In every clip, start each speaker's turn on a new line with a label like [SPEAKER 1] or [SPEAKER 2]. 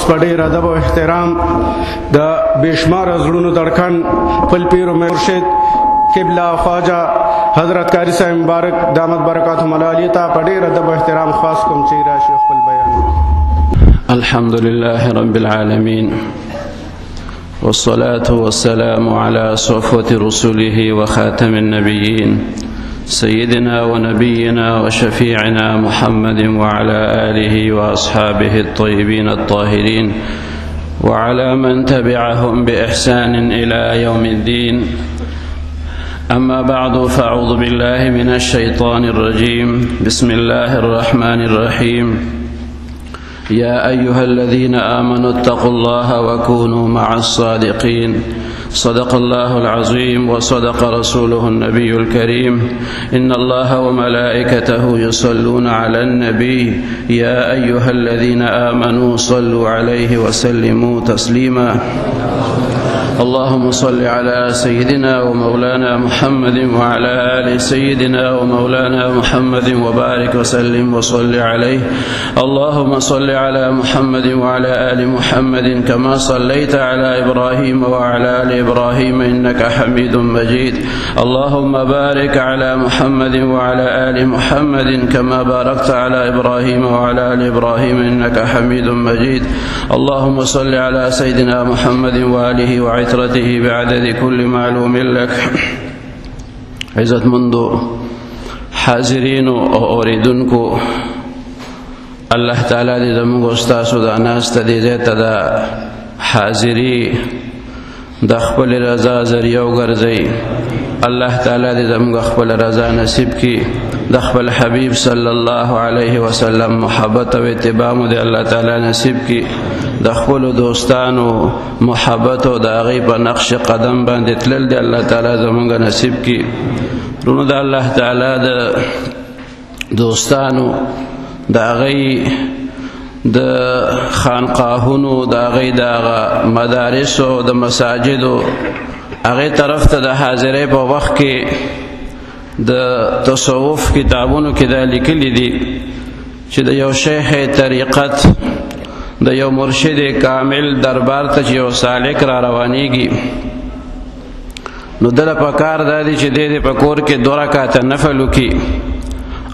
[SPEAKER 1] په ډېر ادب او احترام د بېشماره زړونو دړکن خپل پیر و مرشد قبله خواجه حضرت قاری صاحب مبارک دامت برکاتهم العالیه ته په ډېر ادب او احترام خاص کوم چې راشي خپل بیان.
[SPEAKER 2] الحمد لله رب العالمين والصلاة والسلام على صفوة رسله وخاتم النبيين سيدنا ونبينا وشفيعنا محمد وعلى آله وأصحابه الطيبين الطاهرين وعلى من تبعهم بإحسان إلى يوم الدين. أما بعد فأعوذ بالله من الشيطان الرجيم. بسم الله الرحمن الرحيم. يا أيها الذين آمنوا اتقوا الله وكونوا مع الصادقين. صدق الله العظيم وصدق رسوله النبي الكريم. إن الله وملائكته يصلون على النبي يا أيها الذين آمنوا صلوا عليه وسلموا تسليما. اللهم صل على سيدنا ومولانا محمد وعلى آل سيدنا ومولانا محمد وبارك وسلم وصل عليه. اللهم صل على محمد وعلى آل محمد كما صليت على إبراهيم وعلى آل إبراهيم إنك حميد مجيد. اللهم بارك على محمد وعلى آل محمد كما باركت على إبراهيم وعلى آل إبراهيم إنك حميد مجيد. اللهم صل على سيدنا محمد وآله وعترته بعدد كل معلوم لك. عزت مندو حاضرين اوریدونکو، الله تعالی دې زموږ استاسو د ناسته دې ځای ته د حاضري د خپل رضا ذریعه وګرځي. الله تعالی دې زموږ خپل رضا نصیب کړي. د خپل حبیب صلی الله علیه وسلم محبت او اتباع مو دې الله تعالی نصیب کړي. د خپل دوستانو محبت او د هغې په نقش قدم باندې تلل دې الله تعالی زموږ نصیب کړي. رونو د الله تعالی د دوستانو د هغې د خانقاهونو د هغې د مدارسو د مساجدو هغې طرف ته د حاضرۍ په وخت کې د تصوف کتابونو کې دا لیکلي دي چې د یو شیخ طریقت د یو مرشد کامل دربار ته چې یو سالک را روانیږي نو دله پکار دا دی چې دی په کور کې 2 رکعاته نفل وکړي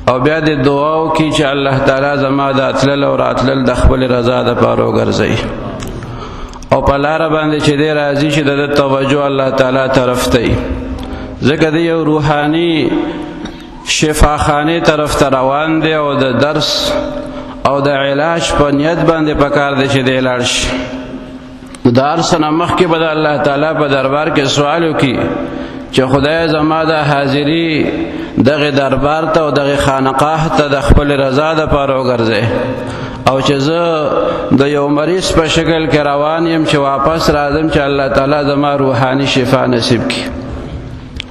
[SPEAKER 2] او بیا د دعا وکړي چې الله تعالی زما د تلل او راتلل د خپل رضا دپاره وګرځوي او په لاره باندې چې دی راځي چې د توجه الله تعالی طرف ته وي. ځکه د یو روحاني شفاخانې طرف ته روان دی او د درس او د علاج په نیت باندې پکار دی چې دی لاړ شي. د هر څه نه مخکې به د الله تعالی په دربار کې سوال وکړي چې خدای زما د حاضري دغه دربار ته او دغه خانقاه ته د خپل رضا دپاره وګرځئ او چې زه د یو مریض په شکل کې روان یم چې واپس راځم چې الله تعالی زما روحاني شفا نصیب کړي.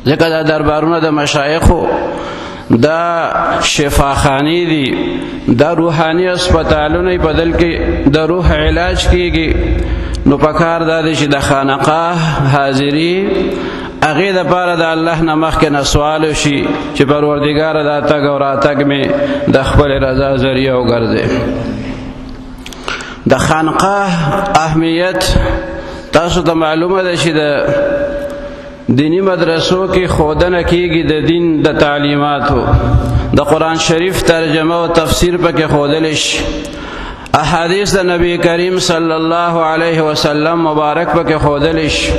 [SPEAKER 2] ځکه دا دربارونه د مشایخو دا شفاخانی دي، دا روحانی اسپتالونه په دل کې د روح علاج کیږي. نو پکار دا دی چې د خانقاه حاضري هغې دپاره د الله نه مخکې نه سوال وشي چې پروردګاره دا تګ او راتګ مې د خپل رضا ذریعه وګرځې. د خانقاه اهمیت تاسو ته معلومه ده چې د دینی مدرسو کې ښودنه کیږي د دین د تعلیماتو، د قرآن شریف ترجمه او تفسیر پکې ښودلی شي، احادیث د نبی کریم صلی الله علیه وسلم مبارک پکې ښودلی شي،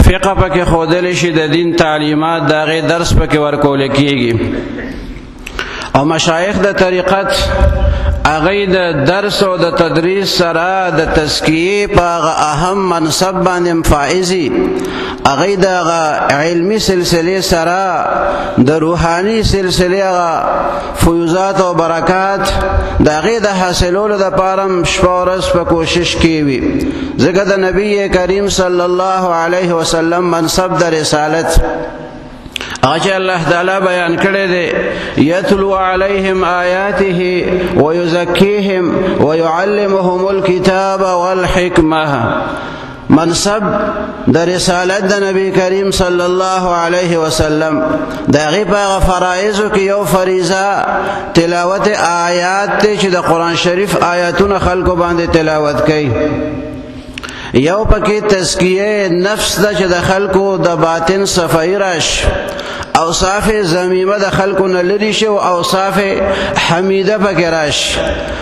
[SPEAKER 2] فقه پکې ښودلی شي، د دین تعلیمات د هغې درس پکې ورکول کیږي. او مشایخ د طریقت هغې د درس او د تدریس سره د تزکیې په هغه اهم منصب باندې فائزي. هغې د هغه علمي سلسلې سره د روحاني سلسلې هغه فیوزات او برکات د هغې د حاصلولو دپاره هم شپه او ورځ په کوشش کې وي. ځکه د نبی کریم صلی الله علیه وسلم منصب د رسالت هغه چې الله تعالی بیان کړی دی، یتلو علیهم آیاته ویزکیهم ویعلمهم الکتاب والحکمه.
[SPEAKER 3] منصب د رسالت د نبی کریم صلی الله علیه وسلم د غیبه فرایضو کې یو فریضه تلاوت آیات ته چې د قران شریف آیاتونه خلکو باندې تلاوت کوي. یو پکې تزکیه نفس د چې د خلکو د باطن صفای راش، اوصاف ذمیمه د خلکو نه لري شي او اوصاف حمیده پکې راش،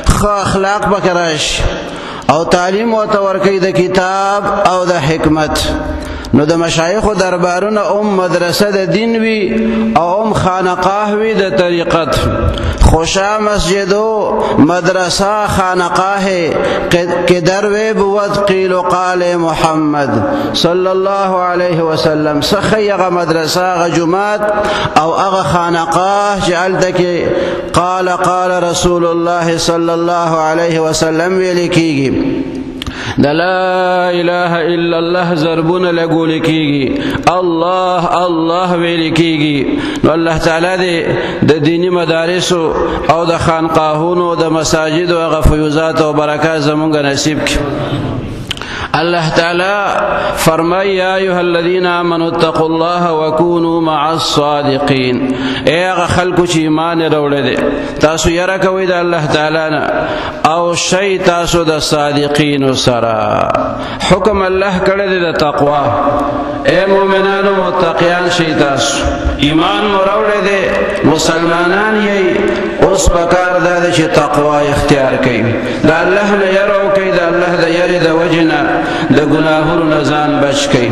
[SPEAKER 3] خو اخلاق پکې راش او تعلیم او تورکی د کتاب او د حکمت. نو د مشایخ دربارونه مدرسه د دین وی او خانقاه وی د طریقت. خوشا مسجدو مدرسه خانقاه که دروی بود قیل و قال محمد صلی الله علیه وسلم. سخیغ مدرسه غ جماعت او اغ خانقاه جعلت که قال رسول الله صلی الله علیه وسلم ویل کیږي. د لا اله الا الله ضربونه لګول کیږي، الله الله ویل کیږي. نو الله تعالی دې د دینی مدارس او د خانقاهونو د مساجد او غفیوزات او برکات زمونږ نصیب کړي. الله تعالی فرمای یا ایها الذین آمنوا اتقوا الله وکونوا مع الصادقین. ای هغه خلکو چې ایمان راوړل دي تاسو یره کوئ د الله تعالی نه او شی تاسو د صادقین سره. حکم الله کړی دی د تقوا. ای مؤمنانو متقیان شئ، تاسو ایمان مو راوړل دي مسلمانان یې، اوس پکار دا چې تقوا اختیار کړئ، د الله نه یره وکړئ، د الله د یری د وجنه د گناهونو نه ځان بچ کړئ.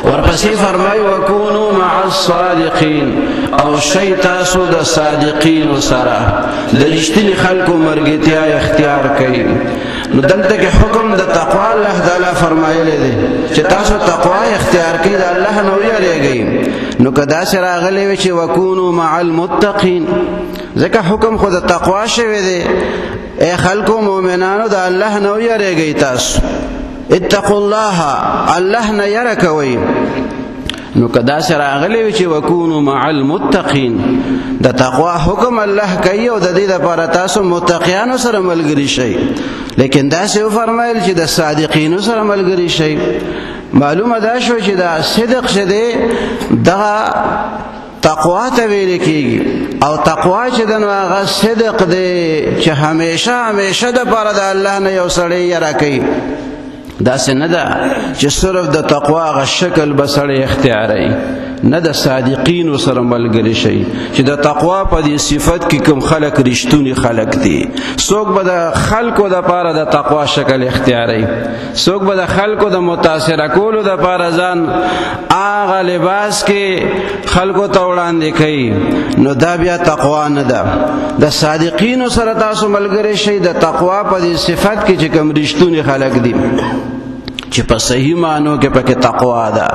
[SPEAKER 3] ورپسې فرمای وکونو مع الصادقین، او شی تاسو د صادقین سره د رښتینی خلکو مرګتیا اختیار کړئ. نو دلته کې حکم د تقوا الله تعالی فرمایلی دی چې تاسو تقوا اختیار کړئ، د الله نه ویریږئ. نو کدا سره راغلی وي چې وکونو مع المتقین، ځکه حکم خو د تقوا شوی دی. ای خلکو مؤمنانو د الله نه ویریږئ، تاسو اتقوا الله، الله نه یره کوئ. نو کدا سره راغلی وي چې وکونو مع المتقین، د تقوا حکم الله کوي او د دې لپاره تاسو متقیانو سره ملګری شئ. لیکن دا څه فرمایل چې د صادقینو سره ملګری شئ. معلومه دا شو چې دا صدق شته دغه تقوا ته ویل کیږي، او تقوا چې د هغه صدق دی چې همیشه د پاره د الله نه یو سړی یره کوي. دا څه نه ده چې صرف د تقوا غ شکل بسړی اختیاري، نه د صادقین سره ملګری شي چې د تقوا په دې صفت کې کوم خلق رښتونی خلق دي. څوک به د خلقو د پاره د تقوا شکل اختیاري، څوک به د خلقو د متاثر کولو د پاره ځان هغه لباس کې خلقو ته وړاندې کوي. نو دا بیا تقوا نه ده. د صادقین سره تاسو ملګری شي د تقوا په دې صفت کې چې کوم رښتونی خلق دي چې په صحیح معنو کې پکې تقوا ده،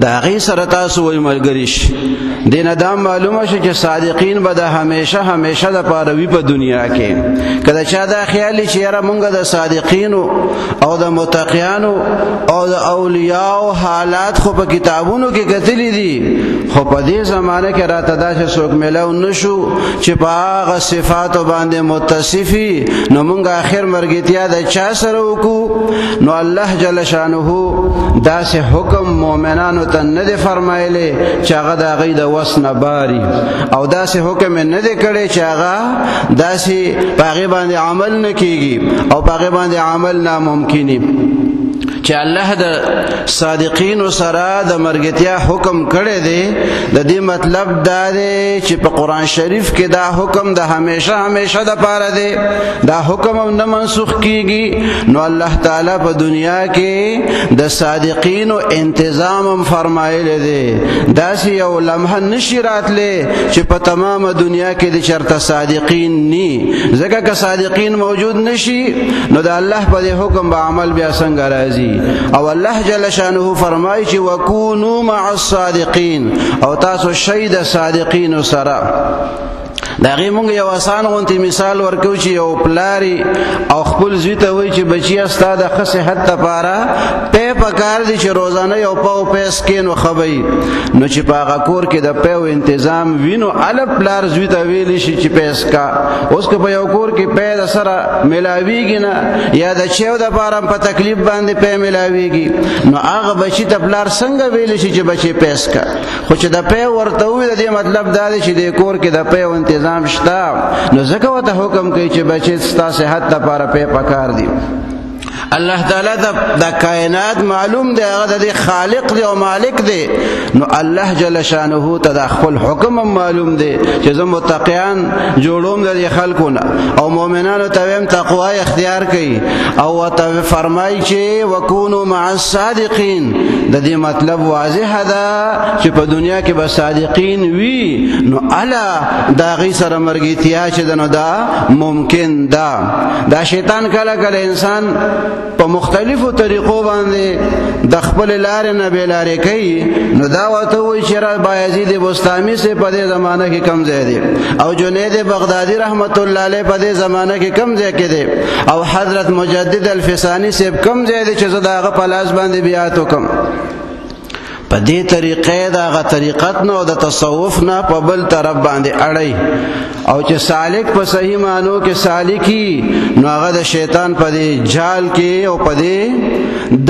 [SPEAKER 3] دا غي سره تاسو وای ملګری شي. دینه دا معلومه شي چې صادقین به د همیشه د پاروي په دنیا کې. کله چا دا خیالي چې یاره مونږ د صادقینو او د متقینو او د اولیاء حالات خو په کتابونو کې کتلې دي، خو په دې زمانه کې راته دا چې څوک ملاو نشو چې په هغه صفاتو باندې متصفي، نو مونږ اخر مرګتیا د چا سره وکړو. نو الله جل شانه دا سه حکم مؤمنانو ته نه دی فرمایلی چې هغه د هغې د وس نه باري، او دا سه حکم نه دی کړی چې هغه داسې په هغې باندې عمل نه کیږي او په هغې باندې عمل ناممکني. چې الله د صادقین سره د مرګتیا حکم کړی دی، د دې مطلب دا دی چې په قرآن شریف کې دا حکم د همیشه د پاره دی، دا حکم هم نه منسوخ کیږي. نو الله تعالی په دنیا کې د صادقین انتظام هم فرمایلی دی. داسې یو لمحه نشي راتلی چې په تمامه دنیا کې د چرته صادقین نی، ځکه که صادقین موجود نشي نو د الله په دې حکم به عمل بیا څنګه راځي. او الله جل شانه فرمایي چې وکونو مع الصادقین، او تاسو شهید صادقین سره. دا غي مونږ یو آسان غونتی مثال ورکو چې یو پلاری او خپل زوی ته وایي چې بچیا ستا د ښه صحت لپاره پکار دي چې روزانه یو پاو پیس کینو خبي نو چې په هغه کور کې د پیو تنظیم وینو الف پلار زوی ته ویلی شي چې پیس کا اوس که په یو کور کې پی د سره ملاویږي نه یا د چیو د پاره په تکلیف باندې پی ملاویږي نو هغه بچی ته پلار څنګه ویلی شي چې بچی پیس کا خو چې د پی ورته وي د دې مطلب دا دی چې د کور کې د پیو تنظیم شته نو ځکه وته حکم کوي چې بچی ستا صحت لپاره پی پکار دي الله تعالی د کائنات معلوم دی هغه د خالق دی او مالک دی نو الله جل شانه ته د خپل حکم معلوم دی چې زه متقیان جوړوم د خلقونه او مؤمنانو ته هم تقوا اختیار کړي او ته فرمایي چې وکونو مع الصادقین د دې مطلب واضح ده چې په دنیا کې به صادقین وي نو الا دا غي سره مرګتیا چې دنو دا ممکن ده دا شیطان کله کله انسان په مختلفو طریقو باندې د خپل لارې نه بیلارې کوي نو دا ورته وایي چې را بایزید بستامی سے په دې زمانه کې کم ځای دی او جنید بغدادي رحمت الله علیه په دې زمانه کې کم ځای کې دی او حضرت مجدد الفسانی سے کم ځای دی چې زه د هغه په لاس باندې بیعت وکم په دې طریقې دا غا طریقت نه او د تصوف نه په بل طرف باندې اړای او چې سالک په صحیح معنو کې سالکی نو هغه د شیطان په دې جال کې او په دې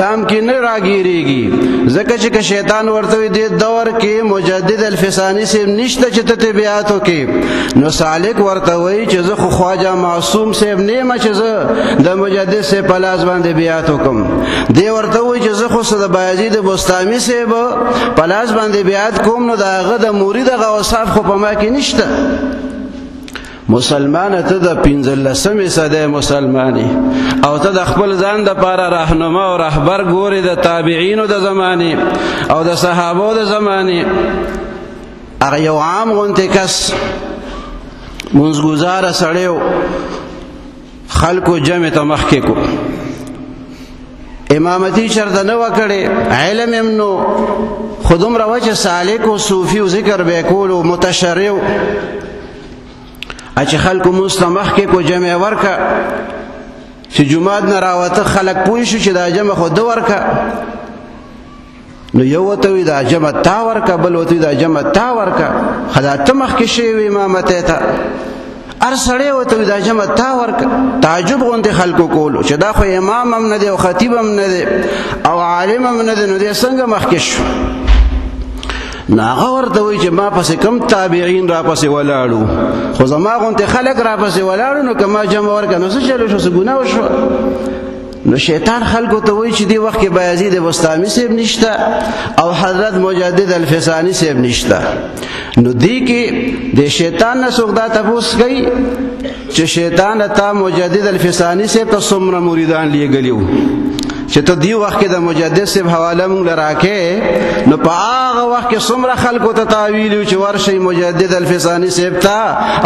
[SPEAKER 3] دام کې نه راګیریږي ځکه چې شیطان ورته دې دور کې مجدد الفسانی سے نشته چې ته بیعت وکې نو سالک ورته وایي چې زه خو خواجه معصوم سے نه ما چې زه د مجدد سے په لاس باندې بیعت وکم دی ورته وایي چې زه خو د بایزید بستامی سے پلاس باندې بیعت کوم نو دا هغه د مرید غوصاف خو په ما کې نشته مسلمان ته د 15 صدې مسلمانی او ته د خپل ځان د پاره راهنما او رهبر ګوري د تابعین د زمانه او د صحابه د زمانه هغه یو عام غونته کس منځګزار سړیو خلکو جمع ته مخ کې کو امامتی شرط نه وکړي علم هم نو خودم راوچ سالک او صوفي او ذکر به کول او متشرع اچ خلکو مستمخ کې کو جمع ورکا چې جمعات نه راوته خلک پوه شو چې دا جمع خو دو ورکا نو یو ته دا جمع تا ورکا بل وته دا جمع تا ورکا خدا تمخ کې شی امامته ته ار سړی وته دا جمع تا ورک تعجب غونډه خلکو کولو چې دا خو امام هم نه دی او خطیب هم نه دی او عالم هم نه دی نو دې څنګه مخکش ناغه ورته وی چې ما پسې کم تابعین را پسې ولاړو خو زما غونډه خلک را پسې ولاړو نو کما جمع ورک نو څه چلو شو څه ګناه وشو نو شیطان خلکو ته وی چې دی وخت کې بایزید بستامی صاحب نشته او حضرت مجدد الفسانی صاحب نشته نو دی کې د شیطان نه څوک دا تاسو کوي چې شیطان ته مجدد الفسانی صاحب ته څومره مریدان لیږلیو چې ته دی وخت کې د مجدد صاحب حواله مونږ لراکې نو په هغه وخت کې څومره خلکو ته تعویل چې ورشي مجدد الفسانی صاحب ته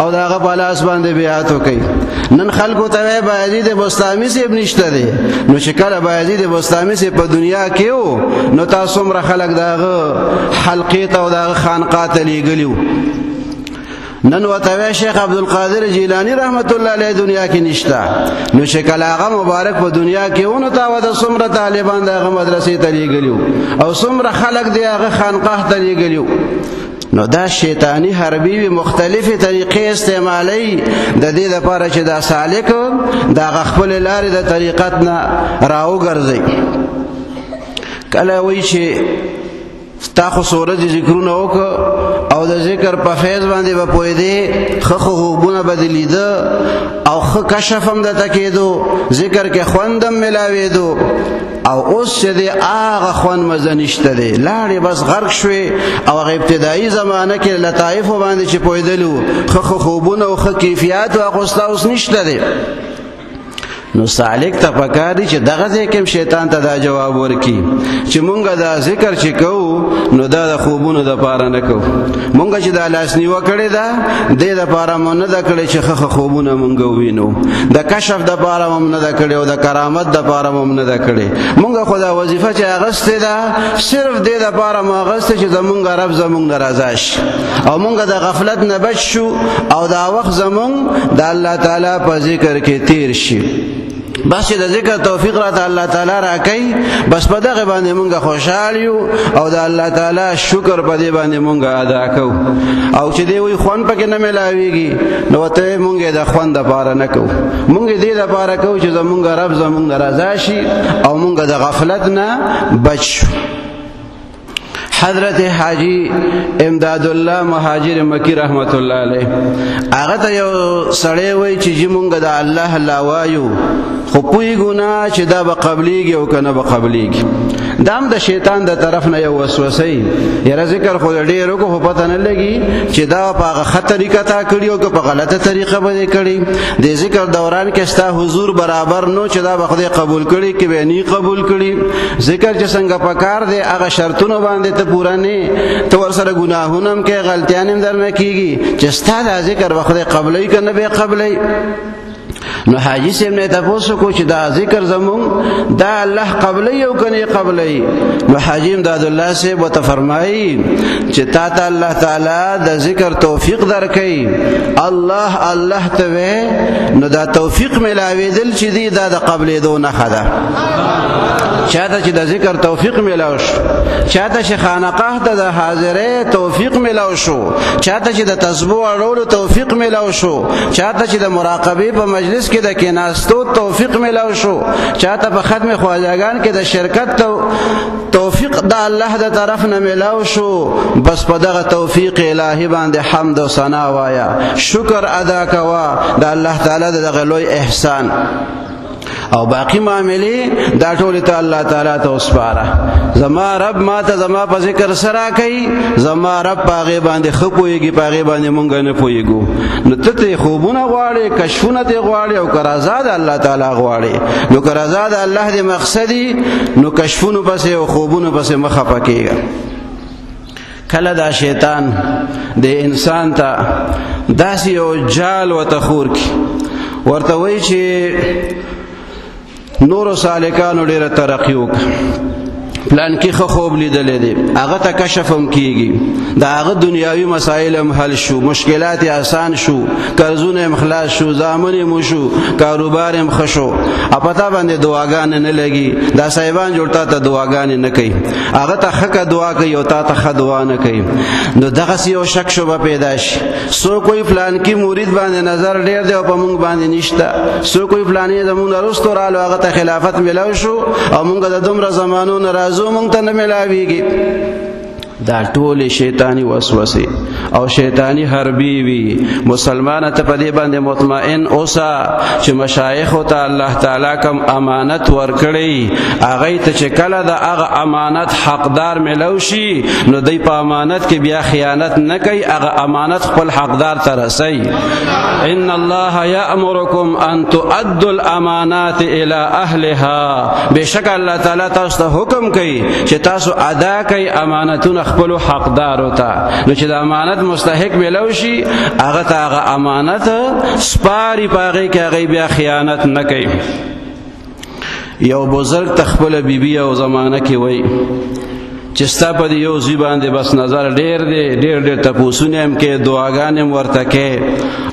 [SPEAKER 3] او داغه په لاس باندې بیعت وکړي نن خلکو ته بایزید بستامی صاحب نشته دی نو چې کله بایزید بستامی صاحب په دنیا کې وو نو تاسو څومره خلک داغه حلقې ته او داغه خانقاه ته لیږلیو نن وته شیخ عبدالقادر جیلانی رحمت الله علیه دنیا کې نشتا نو شکل هغه مبارک په دنیا کې ونه تا و د څومره طالبان دغه مدرسې ته لیږلیو او څومره خلک دی هغه خانقاه ته لیږلیو نو دا شیطانی حربی مختلفه طریقې استعمالي د دې لپاره چې دا سالک دا خپل لارې د طریقت نه راو ګرځي کله وی چې تا خو سورج ذکرونه وک او د ذکر په فیض باندې به پوي دي خو خوبونه بدلیده او خو کشف هم د تکیدو ذکر کې خوندم ملاوي دو او اوس چې دی هغه خوان مزه نشته دی لاړې بس غرق شوي او هغه ابتدایي زمانه کې لطایف باندې چې پویدلو خو خوبونه او خو کیفیت او اغوستا اوس نشته دی نو سالک ته پکاري چې دغه ځکه شیطان ته دا جواب ورکي چې مونږه دا ذکر چې کوو نو دا د خوبونو د پاره نه کوو، مونږه چې دا لاس نیوه کړې ده د لپاره مونږ نه د کړې چې خخ خوبونه مونږ وینو، د کشف د پاره مونږ نه د کړې او د کرامت د پاره مونږ نه د کړې، مونږه خو دا وظیفه چې اغسته ده صرف د لپاره مو اغسته چې زمونږ رب زمونږ ناراضه شي او مونږه د غفلت نه بچ شو او دا وخت زمونږ د الله تعالی په ذکر کې تیر شي. بس چې د ذکر توفیق راته الله تعالی راکړي، بس په دغه باندې مونږ خوشحال یو او د الله تعالی شکر په دې باندې مونږ ادا کوو. او چې دی وی خوان پکې نه ملاويږي نو ته مونږ د خوان د پاره نه کوو، مونږ دې د پاره کوو چې زمونږ رب زمونږ رضا شي او مونږ د غفلت نه بچ. حضرت حاجی امداد الله مهاجر مکی رحمت الله علیه هغه ته یو سړی وای چې مونږ د الله لاوایو خو پوی ګنا چې دا به قبليږي او کنه به قبليږي، دام د شیطان د طرف نه یو وسوسه یې ذکر خو ډیرو کو پته نه لګي چې دا په خطر طریقه تا کړی او په غلطه طریقه به کړی. د ذکر دوران کې ستا حضور برابر نو چې دا به خدای قبول کړي کې به نه قبول کړي. ذکر چې څنګه پکار دی هغه شرطونه باندې ته پورا نه تو ور سره ګناهونه هم کې غلطیان هم درنه کیږي چې ستا د ذکر به خدای قبلای کنه به قبلای. نو حاجی صاحب نے تاسو کو چې دا ذکر زمون دا الله قبلای او کني قبلای. نو حاجی امداد الله صاحب وت فرمایي چې تا ته الله تعالی د ذکر توفیق درکې، الله الله ته نو دا توفیق ملاوي دل چې دی دا د قبلې دو نه خدا چاته چې د ذکر توفیق ملاو شو، چاته چې خانقاه ته د حاضرې توفیق ملاو شو، چاته چې د تسبیح اورولو توفیق ملاو شو، چاته چې د مراقبه په مجلس کې د کیناستو توفیق ملاو شو، چاته په ختم خواجاګان کې د شرکت توفیق د الله د طرف نه ملاو شو. بس په دغه توفیق الهی باندې حمد او ثنا وایا، شکر ادا کوا د الله تعالی دغه لوی احسان او باقی معاملې دا ټول ته الله تعالی ته وسپاره. زما رب ما ته زما په ذکر سره کوي، زما رب پاغه باندې خپويږي، پاغه باندې مونږ نه پويګو. نو ته خوبونه غواړي، کشفونه ته غواړي او کرازاد الله تعالی غواړي. نو کرازاد الله دې مقصدی نو کشفونه پسې او خوبونه پسې مخه پکېږي. کله دا شیطان د انسان ته داسې یو جال و تخور کی ورته وایي چې نور سالکانو ډیره ترقی وکړه، پلان کې خو خوب لیدلې دي، هغه ته کشف هم کیږي، دا هغه دنیاوی مسائل هم حل شو، مشکلات آسان شو، قرضونه هم خلاص شو، زامن هم شو، کاروبار هم خشو، اپتا باندې دعاګان نه لګي. دا صاحبان جوړتا ته دعاګان نه کوي، هغه ته حق دعا کوي او تا ته دعا نه کوي. نو دغه یو شک شوبه پیدا شي، سو کوئی فلان کی مرید باندې نظر ډیر دی او په مونږ باندې نشته، سو کوئی فلانې زمونږ وروسته رالو هغه ته خلافت ملاو شو او مونږ د دومره زمانو ناراض مونږ ته نه ملاويږي. دا ټول شیطانی وسوسه او شیطانی حربی وی. مسلمان ته په دې باندې مطمئن اوسه چې مشایخ ته الله تعالی کوم امانت ورکړي، هغه ته چې کله د هغه امانت حقدار ملو شي نو دوی په امانت کې بیا خیانت نه کوي، هغه امانت خپل حقدار ته رسي. ان الله یأمرکم ان تؤدوا الامانات الى اهلها، بشک الله تعالی تاسو ته حکم کوي چې تاسو ادا کوي امانتونه خپل حقدار وتا. نو چې د امانت مستحق ملو شي هغه ته هغه امانت سپاری پاغه کې هغه بیا خیانت نه کوي. یو بزرگ تخپل بیبی او زمانہ کې وای چې ستا په یو ځی باندې بس نظر ډیر دی، ډیر تپوسونه هم کې دعاګانې هم ورته کې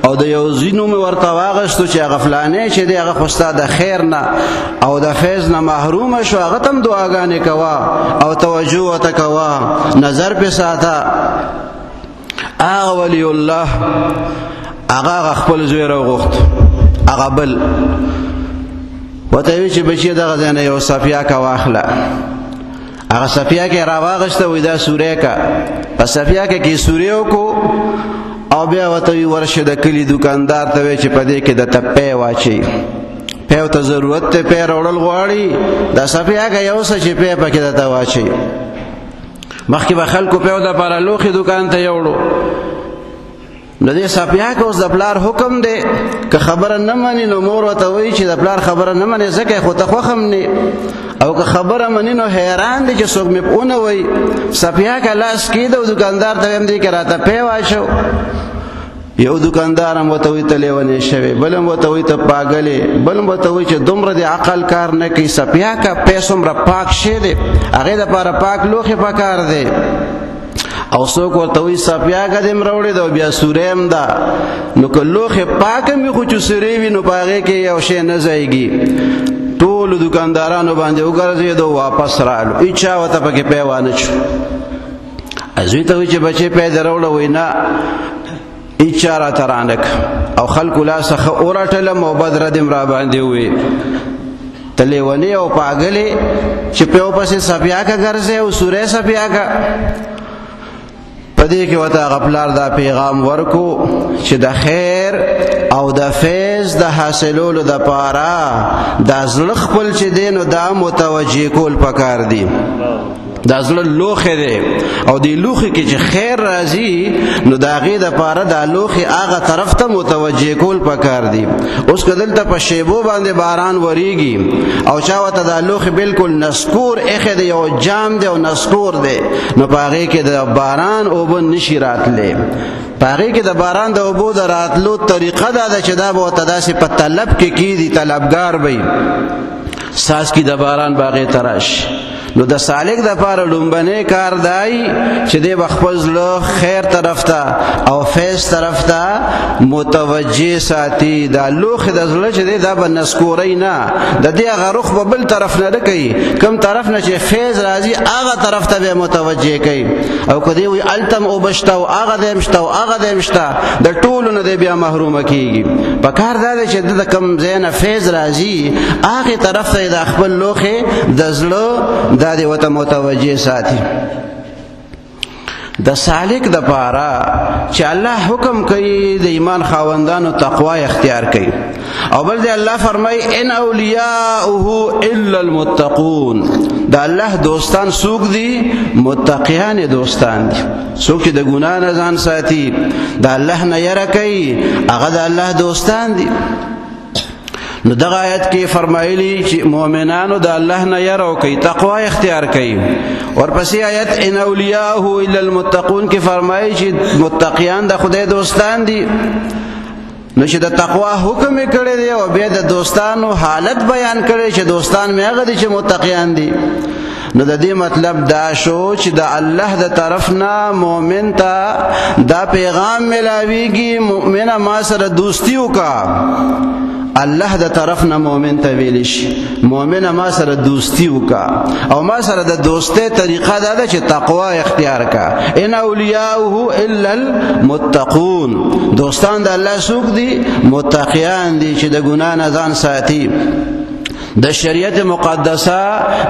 [SPEAKER 3] او د یو ځینو مې ورته واغستو چې هغه فلانې چې دی هغه خو ستا د خیر نه او د فیض نه محرومه شو، هغه ته هم دعاګانې کوه او توجه ورته کوه، نظر پې ساته. هغه ولی الله هغه خپل زوی راوغوښت، هغه بل ورته وایي چې بچیه دغه ځای نه یو صفیه کا واخله. هغه صفیه کې راواغسته وې دا سوره کا، په صفیه کې سوره وکړو او بیا ورته ورشه د کلی دکاندار ته وایي چې په دې کې د تپې واچي، پیو ته ضرورت ته پیر وړل غواړي، دا صفیه کې یو څه چې په پکې د واچي. مخکې به خلکو پیو د لپاره لوښي دکان ته یوړو، نو دې سپیاک اوس د پلار حکم دی که خبره نه مني نو مور ورته وایي چې د پلار خبره نه منې ځکه خو ته خوښ هم نه او که خبره مني نو حیران دی چې څوک مې ونه وایي سپیاک لاس کېده او دوکاندار ته ویم دی که راته پی واچو یو دکاندار هم ورته وایي ته لیونی شوې بل هم ورته وایي ته پاګلې بل هم ورته وایي چې دومره د عقل کار نه کوي سپیاکه پی څومره پاک شی دی هغې دپاره پاک لوښې پکار دی او څوک ورته وایي سپیاکه دې م راوړې ده او بیا سورې هم ده نو که لوښې پاکه وي خو چې سورې وي نو په هغې کې یو شی نه ځایږي ټولو دکاندارانو باندې وګرځېدو واپس رالو هېچا ورته پکې پی وانه چو زوی ته وایي چې بچې پی دې راوړه وایي نه هېچا راته رانک او خلکو لاسه ښه ورټلم او بد ردم را باندې ووې ته لیونې او پاګلې چې پی ورپسې سپیاکه ګرځې او سورې سپیاکه په دې کې ورته هغه پلار دا پیغام ورکو چې د خیر او د فیض د حاصلولو دپاره دا زړه خپل چې دی نو دا متوجه کول پکار دي دا زړه لوښی دی او دې لوښي کې چې خیر راځي نو د هغې دپاره دا لوښي هغه طرف ته متوجه کول پکار دي اوس که دلته په شیبو باندې باران وریږي او چا ورته دا لوښي بلکل نسکور ایښی دی یو جام دی او نسکور دی نو په هغې کې د باران اوبه نشي راتلی په هغې کې د باران د اوبو د راتلو طریقه دا ده چې دا به ورته داسې په طلب کې کېږي طلبګار به ساس کې د باران به هغې ته راشي نو د سالک د پاره لومبنی کار دی چې دی به خپل زړه خیر طرف ته او فیض طرف ته متوجه ساتي دا لوښی د زړه چې دی دا به نسکوری نه د دې هغه رخ به بل طرف نه کوي کوم طرف نه چې فیض راځي هغه طرف ته به متوجه کوي او که دی وایي هلته م اوبه شته او هغه دی م شته او هغه دی م شته د ټولو نه دی بیا محرومه کېږي په کار دا دی چې د د کوم ځای نه فیض راځي هغې طرف ته یې دا خپل لوښی د زړه دا دی ورته متوجه ساتي د سالک د پاره چې الله حکم کوي د ایمان خاوندانو تقوا اختیار کوي او بل دی الله فرمای ان اولیاؤه الا المتقون دا الله دوستان څوک دي متقیان دوستان دي څوک چې د ګناه نه ځان ساتي د الله نه یره کوي هغه د الله دوستان دي نو دغه آیت کې فرمایلی چې مؤمنانو د الله نه یره کوي تقوا اختیار کوي ورپسې آیت ان اولیاءه الا المتقون کې فرمایي چې متقیان د خدای دوستان دي نو چې د تقوا حکم یې کړی دی او بیا د دوستانو حالت بیان کړی چې دوستان مې هغه دي چې متقیان دي نو د دې مطلب دا شو چې د الله د طرف نه مؤمن ته دا پیغام ملاویږي مؤمنه ما سره دوستی وکړه الله د طرف نه مؤمن ته ویل شي مؤمنه ما سره دوستی وکړه او ما سره د دوستۍ طریقه دا ده چې تقوا اختیار کا ان اولیاؤه الا المتقون دوستان د الله څوک دي متقیان دي چې د ګناه نه ځان ساتي د شریعت مقدسه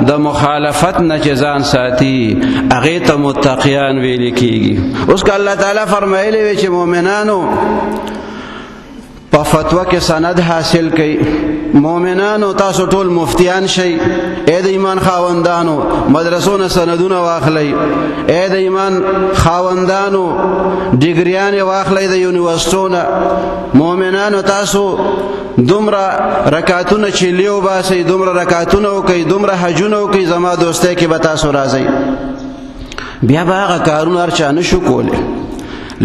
[SPEAKER 3] د مخالفت نه چې ځان ساتي هغې ته متقیان ویل کېږي اوس که الله تعالی فرمایلی وي چې مؤمنانو په فتوا کې سند حاصل کړي مؤمنانو تاسو ټول مفتیان شئ اے د ایمان خاوندانو مدرسو نه سندونه واخلئ اے د ایمان خاوندانو ډیګریانې واخلئ د یونیورسټو نه مؤمنانو تاسو دومره رکعتونه چې لیو باسئ دومره رکعتونه وکئ دومره حجونه وکئ زما دوستۍ کې به تاسو راځئ بیا به هغه کارونه هر چا نشو کولی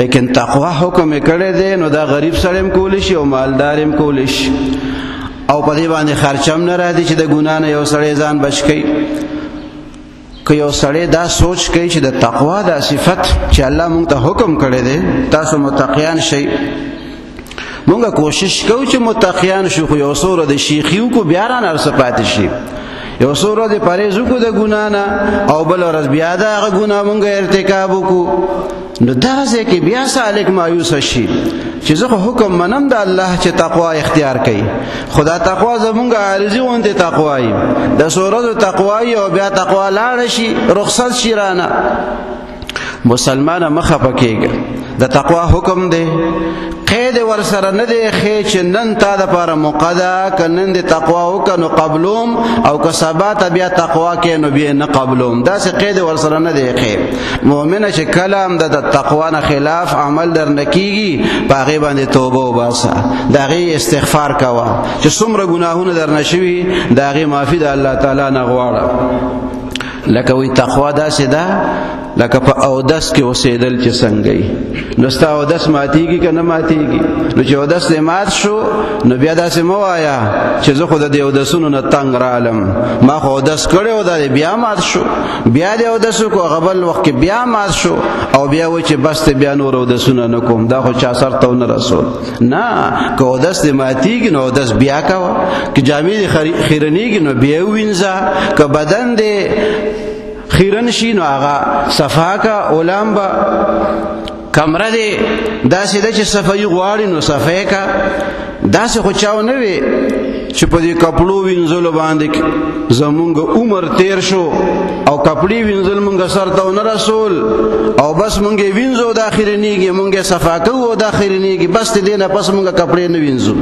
[SPEAKER 3] لیکن تقوا حکم کړی دی نو دا غریب سړی هم کولی شي او مالدار هم کولی شي او په دې باندې خرچه هم نه راځي چې د ګناه نه یو سړی ځان بچ کوي که یو سړی دا سوچ کوي چې د تقوا دا صفت چې الله مونږ ته حکم کړی دی تاسو متقیان شئ مونږه کوشش کوو چې متقیان شو خو یو څو ورځې شیخي وکړو بیا رانه څه پاتې شي یو څو ورځې پرهیز وکړو د ګناه نه او بل ورځ بیا د هغه ګناه مونږ ارتکاب وکړو نو دا ځای کې بیا سالک مایوسه شي چې زه خو حکم منم د الله چې تقوا اختیار کوي خدا تقوا زمونږ عارضي غوندې تقوایي د څو ورځو تقوایي او بیا تقوا لاړه شي رخصت شي رانه مسلمانه مخه پکېږه د تقوا حکم دی قید ورسره نه دی ښې چې نن تا دپاره موقع ده که نن د تقوا وکړه نو قبلوم او که سبا ته بیا تقوا کې نو بیا نه قبلوم داسې قید ورسره نه دی ښې مؤمنه چې کله هم د تقوا نه خلاف عمل در نه کېږي په هغې باندې توبه وباسه د هغې استغفار کوه چې څومره ګناهونه در نه شوي د هغې معافي د الله تعالی نه غواړه لکه وی تقوا داسې ده لکه په اودس کې اوسېدل چې څنګه وي نو ستا اودس ماتېږي که نه ماتېږي نو چې اودس دې مات شو نو بیا داسې مه وایه چې زه خو د دې اودسونو نه تنګ رالم ما خو اودس کړی و دا بیا مات شو بیا دې اودس وکړو هغه بل وخت کې بیا مات شو او بیا وایي چې بس ته بیا نور اودسونه نه کوم دا خو چا سر ته ونه رسول نه که اودس دې ماتېږي نو اودس بیا کوه که جامې دې خیرنېږي نو بیا ووینځه که بدن دې خیرن شي نو هغه صفا کا اولامبا کمره دی داسې ده چې صفایي غواړي نو صفای کا داسې خو چاو نه وي چې په دې کپړو وینځلو باندې زمونږ عمر تیر شو او کپړې وینځل مونږ سر ته ونه رسول او بس مونږ یې وینځو د اخرنیږي مونږ یې صفا کوو د اخرنیږي بس دې نه پس مونږ کپړې نه وینځو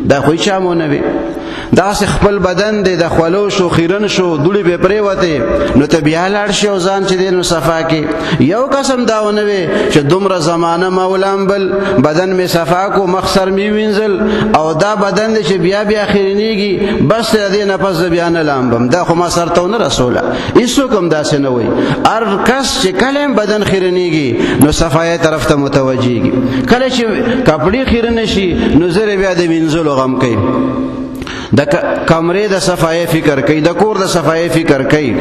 [SPEAKER 3] دا خو چا مو نه وي داسې خپل بدن دی د خولو شو خیرن شو دوړې به پرېوتې نو ته بیا لاړ شي او ځان چې دی نو صفا کې یو قسم دا ونه وي چې دومره زمانه ما ولامبل بدن مې صفا کو مخ سر مې وینځل او دا بدن دی چې بیا بیا خیرنیږي بس د دې نه پس بیا نه لامبم دا خو ما سر ته ونه رسوله هیڅوک هم داسې نه وایي هر کس چې کله هم بدن خیرنیږي نو صفایي طرف ته متوجهېږي کله چې کپړې خیرنه شي نو زر بیا د وینځلو غم کوي د کمرې د صفایي فکر کوي د کور د صفایي فکر کوي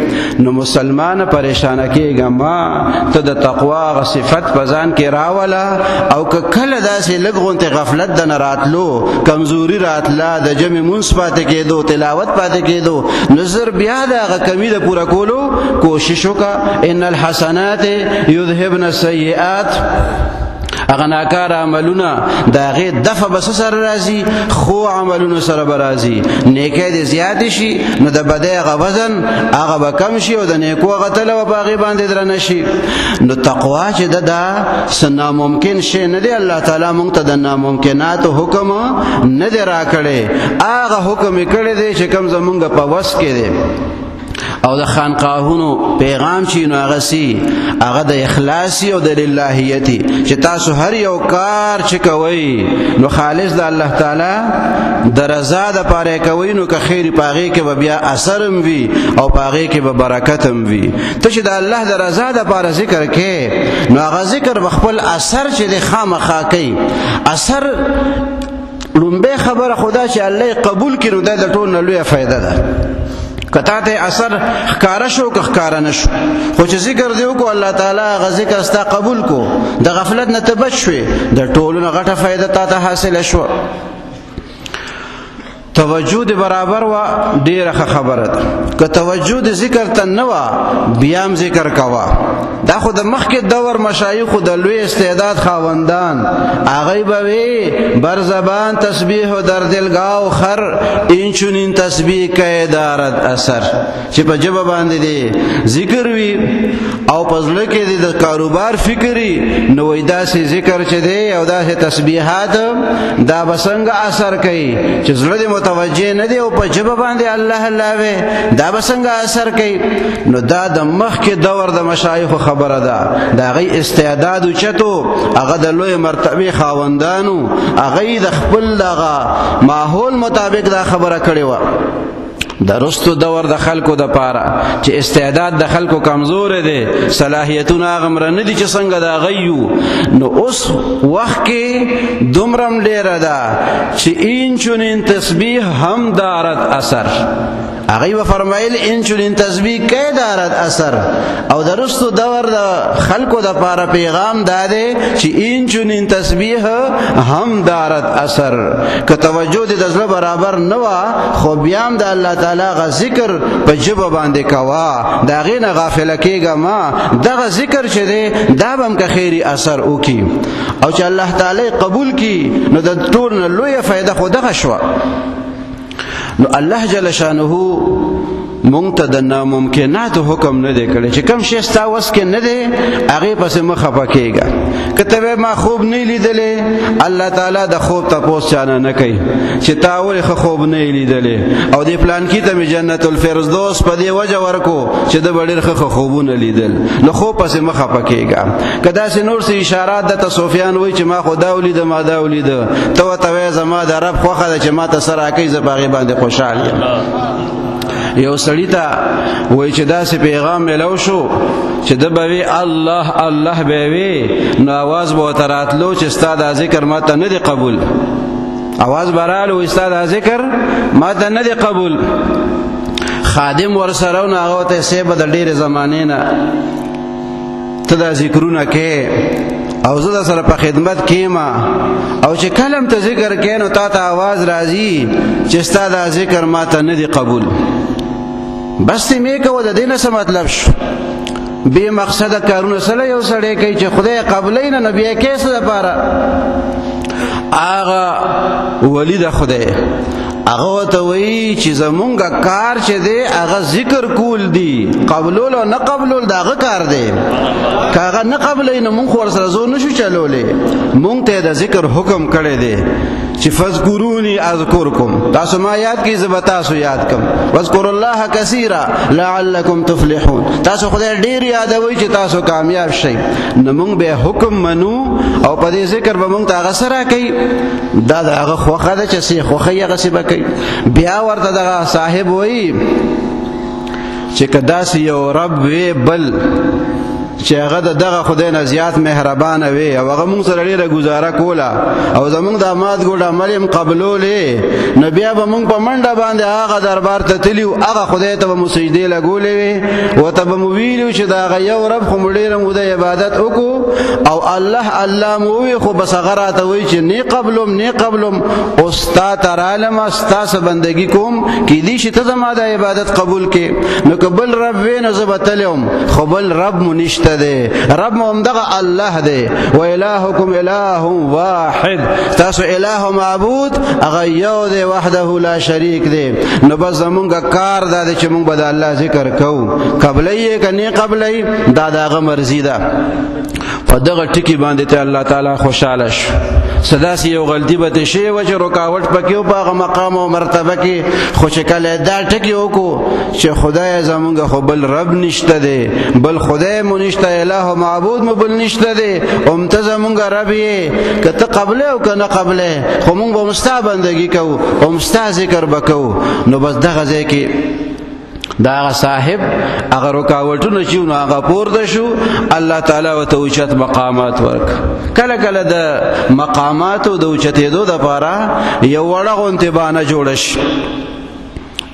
[SPEAKER 3] نو مسلمان پریشانه کېږه ما ته د تقوا هغه صفت په ځان کې راوله او که کله داسې لږ غونتې غفلت د نه راتلو کمزوري راتله د جمع مونځ پاتې کېدو تلاوت پاتې کېدو نو زر بیا د هغه کمي د پوره کولو کوشش وکړه ان الحسنات یذهبن السیئات هغه ناکار عملونه د هغې دفع به څه سره راځي خو عملونو سره به راځي نیکی دې زیاتې شي نو د بدۍ هغه وزن هغه به کم شي او د نیکو هغه تله به په هغې باندې درنه شي نو تقوا چې ده دا څه ناممکن شی نه دی الله تعالی موږ ته د ناممکناتو حکم نه دی راکړی هغه حکم یې کړی دی چې کوم زمونږ په وس کې دی او د خانقاهونو پیغام چې نو هغه سي هغه د اخلاصي او د للهیتي چې تاسو هر یو کار چې کوئ نو خالص د الله تعالی د رضا دپاره کوئ نو که خیر په هغې کې به بیا اثر هم وي او په هغې کې به برکت هم وي ته چې د الله د رضا دپاره ذکر کې نو هغه ذکر به خپل اثر چې د خامخا کوي اثر لومبۍ خبره خدا چې الله قبول کړي نو دا د ټول نه لویه فایده ده کتا ته اثر ښکارا شو که ښکارا نشو خو چې ذکر دی وکړو الله تعالی هغه ذکر ستا قبول کو د غفلت نه ته بچ شوې د ټولو نه غټه فایده تا ته حاصله شوه توجه د برابر وا ډیره خبره ده که توجه د ذکر ته نه وا بیا هم ذکر کوا دا خو د مخکې دور مشایخو د لوی استعداد خاوندان هغوی به وی بر زبان تسبیح و در دلگاه خر این چنین تسبیح که دارد اثر چې په ژبه باندې دی ذکر وي او په زړه کې دی د کاروبار فکري نو وایي داسې ذکر چې دی او داسې تسبیحات دا به څنګه اثر کوي چې زړه دی متوجه نه دی او په ژبه باندې الله الله وي دا به څنګه اثر کوي نو دا د مخکې دور د مشایخو خبره ده د هغې استعداد اوچتو هغه د لوی مرتبې خاوندانو هغې د خپل دغه ماحول مطابق دا خبره کړې وه د رستو دور د خلکو د پاره چې استعداد د خلکو کمزور دی صلاحیتونه هغه مره نه دي چې څنګه د هغه یو نو اوس وخت کې دومره م ډېره ده چې این چنین تسبیح هم دارد اثر هغوی به فرمایل این چنین تسبیح کی دارد اثر او د رستو دور د خلکو د پاره پیغام دا دی چې این چنین تسبیح هم دارد اثر که توجه د زړه برابر نه وه خو بیا هم د الله تعالی غ ذکر په ژبه باندې کوه د هغې نه غافله کېږه ما دغه ذکر چې دی دا به هم که خیري اثر وکړي او چې الله تعالی قبول کړي نو د ټول نه لویه فایده خو دغه شوه نو الله جل شانه مونږ ته د ناممکناتو حکم نه دی کړی چې کوم شی ستا وس کې نه دی هغې پسې مه خفه کېږه. که ته وایې ما خوب نه لیدلی، الله تعالی د خوب تپوس چانه نه کوي چې تا ولې ښه خوب نه لیدلی او دې پلانکي ته مې جنت الفردوس په دې وجه ورکو چې د به ډېر ښه خوبونه لیدل، نو خوب پسې مه خفه کېږه. که داسې نور څه اشارات درته صوفیان وایي چې ما خو دا ولیده ما دا ولیده، ته ورته وایې زما د رب خوښه ده چې ما ته څه راکوي، زه په هغې باندې خوشحال یم. یو سړي ته وایي چې داسې پیغام میلو شو چې ده به وي الله الله به وي، نو اواز به ورته راتلو چې ستا دا ذکر ما ته نه دی قبول. اواز به رالو وایي ستا دا ذکر ما ته نه دی قبول. خادم ورسره و، نو هغه ورته صیبه د ډېرې زمانې نه ته دا ذکرونه کې او زه در سره په خدمت کېما، او چې کله ته ذکر کې نو تا ته آواز راځي چې ستا دا ذکر ما ته نه دی قبول. بس تی می کوه، د دې نه څه مطلب شو؟ بې مقصده کارونه سره یو سړی کوي چې خدای قبلوي نه، نو بیا یې کوې څه دپاره؟ هغه ولی د خدای هغه ورته وایي چې زمونږ کار چې دی هغه ذکر کول دي، قبلول او نه قبلول د هغه کار دی. که هغه نه قبلوي نو مونږ خو ورسره زور نشو چلولی. مونږ ته یې د ذکر حکم کړی دی چې فذکرونی اذکرکم، تاسو ما یاد کړئ زه به تاسو یاد کړم. واذکروا الله کثیرا لعلکم تفلحون، تاسو خدای ډېر یادوئ چې تاسو کامیاب شئ. نو مونږ به حکم منو او په دې ذکر به مونږ ته هغه څه راکوي، دا د هغه خوښه ده چې څه خوښوي هغسې به کوي. بیا ورته دغه صاحب وایي چې که داسې یو رب وی بل چې هغه د دغه خدای نه زیات مهربانه وي او هغه مونږ سره ډېره ګزاره کوله او زمونږ د مات ګوډ عمل یې قبلولې، نو بیا به مونږ په منډه باندې هغه دربار ته تلي و، هغه خدای ته به مو سجدې لګولې وې، ورته به مو ویلي چې د هغه یو رب خو مو ډېره موده عبادت وکړو او الله الله مو ووي، خو بس هغه راته وایي چې نه قبلم نه قبلم، او ستا ته رالمه ستا څه بندګي کوم، کیدای شي ته زما د عبادت قبول کړې. نو که بل رب وی نو زه به تللی وم، خو بل رب مو نشته دی، رب مو همدغه الله دی. و الهکم اله واحد، تاسو اله معبود هغه یو دی، وحده لا شریک دی. نو بس زمونږ کار دا دی چې مونږ به د الله ذکر کوو، قبلی یې که نه قبلی دا د هغه مرضي ده. په دغه ټکي باندې ته الله تعالی خوشحاله شو. سداسي یو غلطي به شي و چې رکاوټ پکې و په هغه مقام او مرتبه کې، خو چې کله دا ټکي وکړو چې خدای زمونږ خو بل رب نشته دی، بل خدای مو نشته، اله معبود مو بل نشته دی، ته زمونږ رب یې، که ته قبله او که نه قبله، خو مونږ به ستا بندګي کوو او ستا ذکر به کوو. نو بس دغه ځای کې دا هغه صاحب هغه رکاوټونه چې نو هغه پورته شو، الله تعالی ورته اوچت مقامات ورک. کله کله د مقاماتو د اوچتېدو دپاره یو وړه غوندې بانه جوړه شي.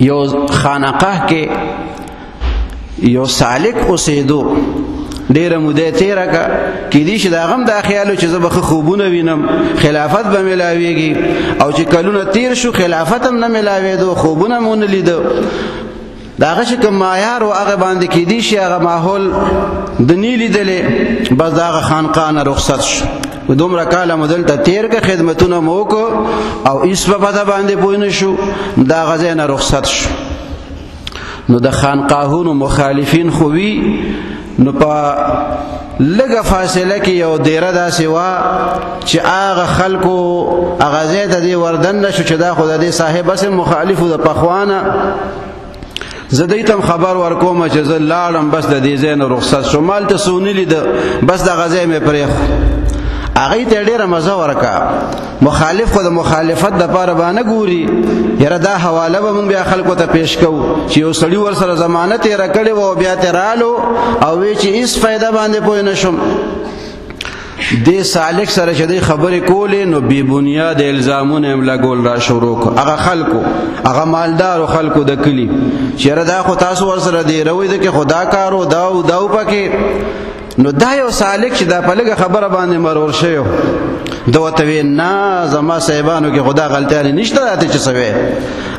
[SPEAKER 3] یو خانقاه کې یو سالک اوسېدو، ډېره موده یې تېره کړه، کیدای شي د هغه هم دا خیال و چې زه به ښه خوبونه وینم، خلافت به میلاویږي، او چې کلونه تېر شو خلافت هم نه میلاوېدو، خوبونه مو نه لیده. د هغه چې کوم معیار و هغه باندې کیدای شي هغه ماحول د نه لیدلی، بس د هغه خانقاه نه رخصت شو. دومره کاله مو دلته تېر کړه، خدمتونه مو وکړو او هېڅ په پته باندې پوه نه شو، د هغه ځای نه رخصت شو. نو د خانقاهونو مخالفین خو وي، نو په لږه فاصله کې یو دیره داسې وه چې هغه خلکو هغه ځای ته دې وردن نه شو چې دا خو د دې صاحب اصل مخالفو د پخوانه. زه دې ته خبر ورکوم چې زه لاړم، بس د دې ځای نه رخصت شو، مال ته څه ونه لیده، بس دغه ځای مې پرېښود. هغې ته ډېره مزه ورکړه. مخالف خو د مخالفت دپاره به نه ګوري، یاره دا حواله به مونږ بیا خلکو ته پیش کوو چې یو سړي ورسره زمانه تېره کړې وه او بیا ترې رالو او وی چې هېڅ فایده باندې پوه نه شم. دې سالک سره چې دوی خبرې کولې، نو بې بنیاد الزامونه یې لګول را شروع کړو. هغه خلکو، هغه مالدارو خلکو د کلي چې یاره دا خو تاسو ورسره دیروئ ده کې خو دا کار و دا و دا و پکې. نو دا یو سالک چې دا په لږه خبره باندې مرور شوی، ده ورته وی نه زما صاحبانو کې خدا غلطیانې نشته راته چې څه وی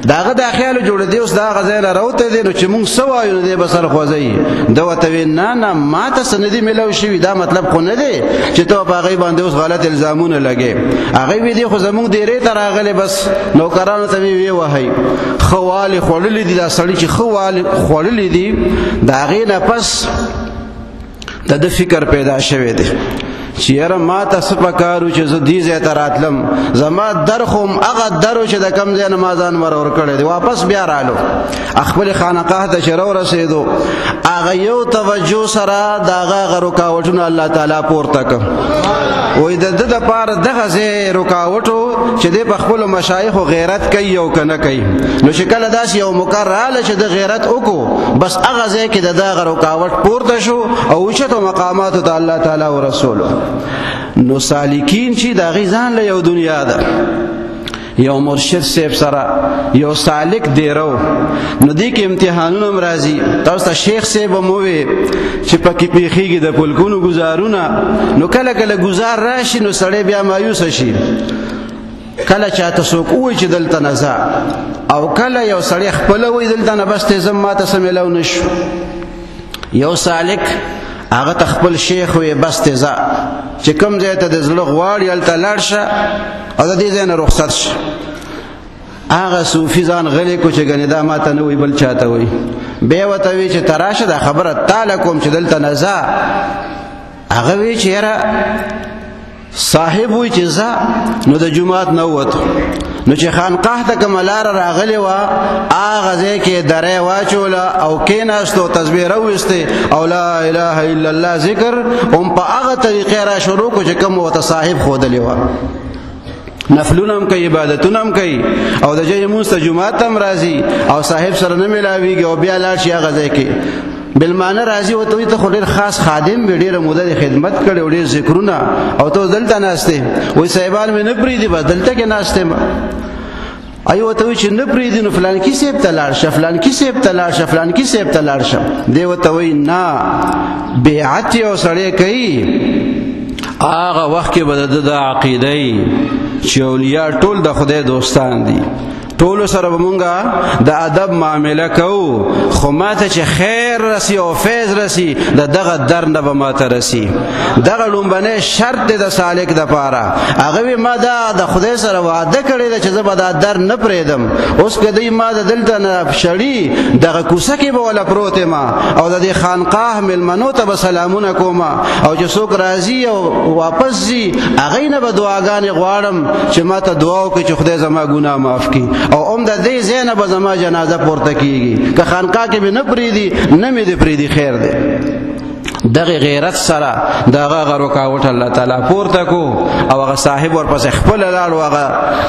[SPEAKER 3] داغه دا خیال جوړ دی اوس دا غځای نه راوته دی نو چې مونږ څه وایو نو دی به سر خوځوي ده ورته وی نه ما ته څه نه دي میلاو شوي دا مطلب خو نه دی چې ته په هغې باندې اوس غلط الزامونه لګې هغې وی دی خو زمونږ ډېرې ته راغلی بس نوکرانو ته مې ووهئ ښه والې خوړلي دي دا سړي چې ښه والې خوړلي دي د هغې نه پس د ده فکر پیدا شوی دی چې یاره ما ته څه پکار و چې زه دې ځای ته راتلم زما در خو هغه در و چې د کوم ځای نه ما ځان ورکړی دی واپس بیا رالو خپلې خانقاه ته چې راورسېدو هغه یو توجه سره د هغه رکاوټونه الله تعالی پورته کړ وایي د ده دپاره دغه ځای رکاوټ و چې دی په خپلو مشایخو غیرت کوي او که نه کوي نو چې کله داسې یو مقر راغله چې د غیرت وکړو بس هغه ځای کې د دغه رکاوټ پورته شو او اوچتو مقاماتو ته الله تعالی ورسولو نو سالکین چې د هغې ځان له یو دنیا ده یو مرشد صاحب سره یو سالک دیرو نو دې کې امتحانونه هم راځي تاسو ته شیخ صاحب هم ووی چې پکې پیښیږي د پلکونو ګزارونه نو کله کله ګزار راشي نو سړی بیا مایوسه شي کله چاته څوک ووایي چې دلته نه ځه او کله یو سړی خپله وایي دلته نه بس ته ځم ما ته څه میلاو نه شو یو سالک هغه ته خپل شیخ وی بس ته ځه چې کوم ځای ته د زړه غواړي هلته لاړ شه او د دې ځای نه رخصت شه هغه صوفي ځان غلی کو چې ګنې دا ما ته نه وایي بل چاته وایي بیا ورته وی چې ته راشه دا خبره تاله کوم چې دلته نه ځه هغه وی چې یاره صاحب وی چې ځه نو د جومات نه ووتو نو چې خانقاه ته کومه لاره راغلې وه هغه ځای کې دری واچوله او کېناستو تسبیح راویستې او لا اله الا الله ذکر هم په هغه طریقې را شروع کړو چې کوم ورته صاحب ښودلې وه نفلونه هم کوي عبادتونه هم کوي او د جای مونځ ته جومات ته هم راځي او صاحب سره نه میلاویږي او بیا لاړ شي هغه ځای کې بالمعنی راځي ورته وایي ته خو ډېر خاص خادم وي ډېره موده دې خدمت کړې او ډېر ذکرونه او ته اوس دلته ناست یې وایي صاحبان مې نه پرېږدي بس دلته کې ناست یم ایو ورته وایي چې نه پرېږدي نو فلانکي صاحب ته لاړ شه فلانکي صاحب ته لاړ شه فلانکي صاحب ته لاړ شه دی ورته وایي نه بیعت یو سړی کوي هغه وخت کې به د ده د عقیده چې اولیا ټول د خدای دوستان دي ټولو سره به مونږه د ادب معامله کوو خو ماته چې خیر رسی او فیض رسی د دغه در نه به ماته رسی دغه لومبنی شرط دی د سالک دپاره هغه وی ما دا د خدای سره وعده کړې ده چې زه به دا در نه پرېږدم اوس که دوی ما د دلته نه شړي دغه کوڅه کې به وله پروت یم او د دې خانقاه مېلمنو ته به سلامونه کوم او چې څوک راځي او واپس ځي هغوی نه به دعاګانې غواړم چې ما ته دعا وکړي چې خدای زما ګناه معاف کړي او ام د دې ځای نه به زما جنازه پورته کېږي که خانقاه کې مې نه پرېږدي نه مې دې پرېږدي خیر دی دغه غیرت سره دغه رکاوټ الله تعالی پورته کو او هغه صاحب ورپسې خپله لاړ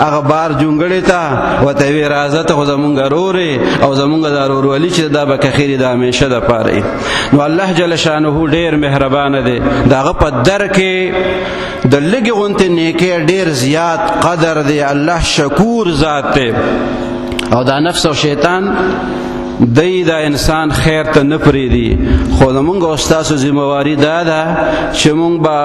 [SPEAKER 3] هغه بار جونګړې ته ورته ویې راځه ته خو زمونږ رورې او زمونږ دا رورولي چې دا به که خیر د همیشه دپاره نو الله جل شانه ډېر مهربانه دی د هغه په در کې د لږې غوندې نیکۍ ډېر زیات قدر دی الله شکور ذات دی او دا نفس او شیطان دی دا انسان خیر ته نه پرېږدي خو زمونږ او ستاسو ذمهواري دا ده چې مونږ به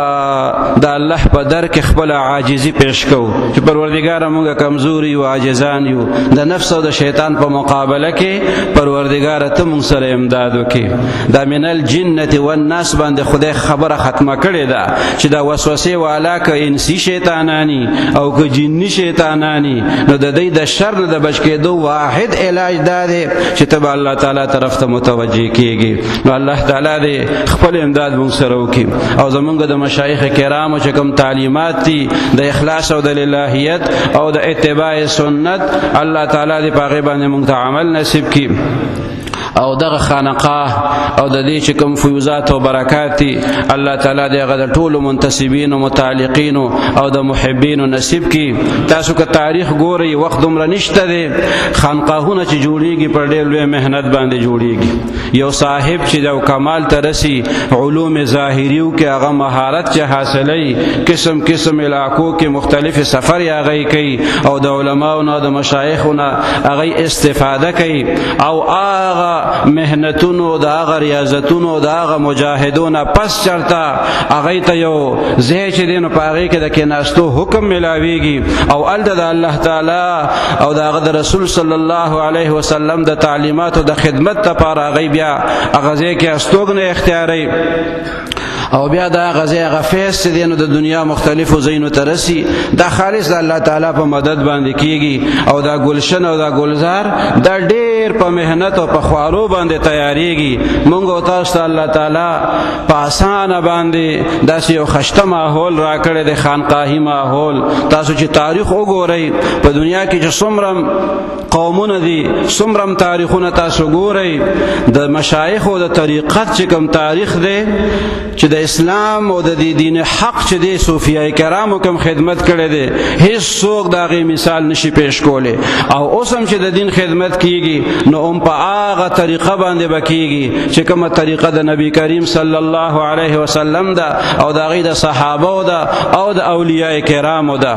[SPEAKER 3] د الله په در کې خپله عاجزي پیش کوو چې پروردګاره مونږ کمزور یو عاجزان یو د نفس او د شیطان په مقابله کې پروردګاره ته مونږ سره امداد وکړي دا من الجنة والناس باندې خدای خبره ختمه کړې ده چې دا وسوسې والا که انسي شیطانانی او که جني شیطانانی نو د دوی د شر نه د بچ کېدو واحد علاج دا دی چې ته به الله تعالی طرف ته متوجه کېږي نو الله تعالی دې خپل امداد مونږ سره وکړي او زمونږ د مشایخ کرامو چې کوم تعلیمات دي د اخلاص او د للهیت او د اتباع سنت الله تعالی دې په هغې باندې مونږ ته عمل نصیب کړي او دغه خانقاه او د دې چې کوم فیوزات او برکات دي الله تعالی دې هغه د ټولو منتسبین او متعلقین او د محبین نصیب کړي تاسو که تاریخ ګورئ وخت دومره نشته دی خانقاهونه چې جوړیږي پر ډېر لوی محنت باندې جوړیږي یو صاحب چې د کمال ته رسی علوم ظاهریو کې هغه مهارت چې حاصلوي قسم قسم علاقو کې مختلف سفر یې هغه کوي او د علماو نه د مشایخو نه هغه استفاده کوي او هغه
[SPEAKER 2] مهنتونو د هغه ریاضتونو د هغه مجاهدونو پس چرته هغې ته یو ځای چې دی نو په هغې کې د کېناستو حکم میلاویږي او هلته د الله تعالی او د هغه د رسول صلی الله علیه وسلم د تعلیماتو د خدمت لپاره هغې بیا هغه ځای کې استوګنه اختیاروي او بیا دا غزه غفیس چې دینو د دنیا مختلفو زینو ترسي دا خالص د الله تعالی په مدد باندې کیږي او دا گلشن او دا گلزار دا ډیر په مهنت او په خوارو باندې تیاریږي مونږ او تاسو ته الله تعالی په اسانه باندې داسې یو خشته ماحول راکړی د خانقاهي ماحول تاسو چې تاریخ وګورئ په دنیا کې چې څومره قومونه دي څومره تاریخونه تاسو ګورئ د مشایخ او د طریقت چې کوم تاریخ دی چې د اسلام او د دین حق چې دی صوفیای کرامو کوم خدمت کړی دی هیڅ څوک د هغې مثال نشي پیش کولی او اوس هم چې د دین خدمت کیږي نو هم په هغه طریقه باندې به کیږي چې کومه طریقه د نبی کریم صلی الله علیه وسلم ده او د هغې د صحابو ده او د اولیاء کرامو ده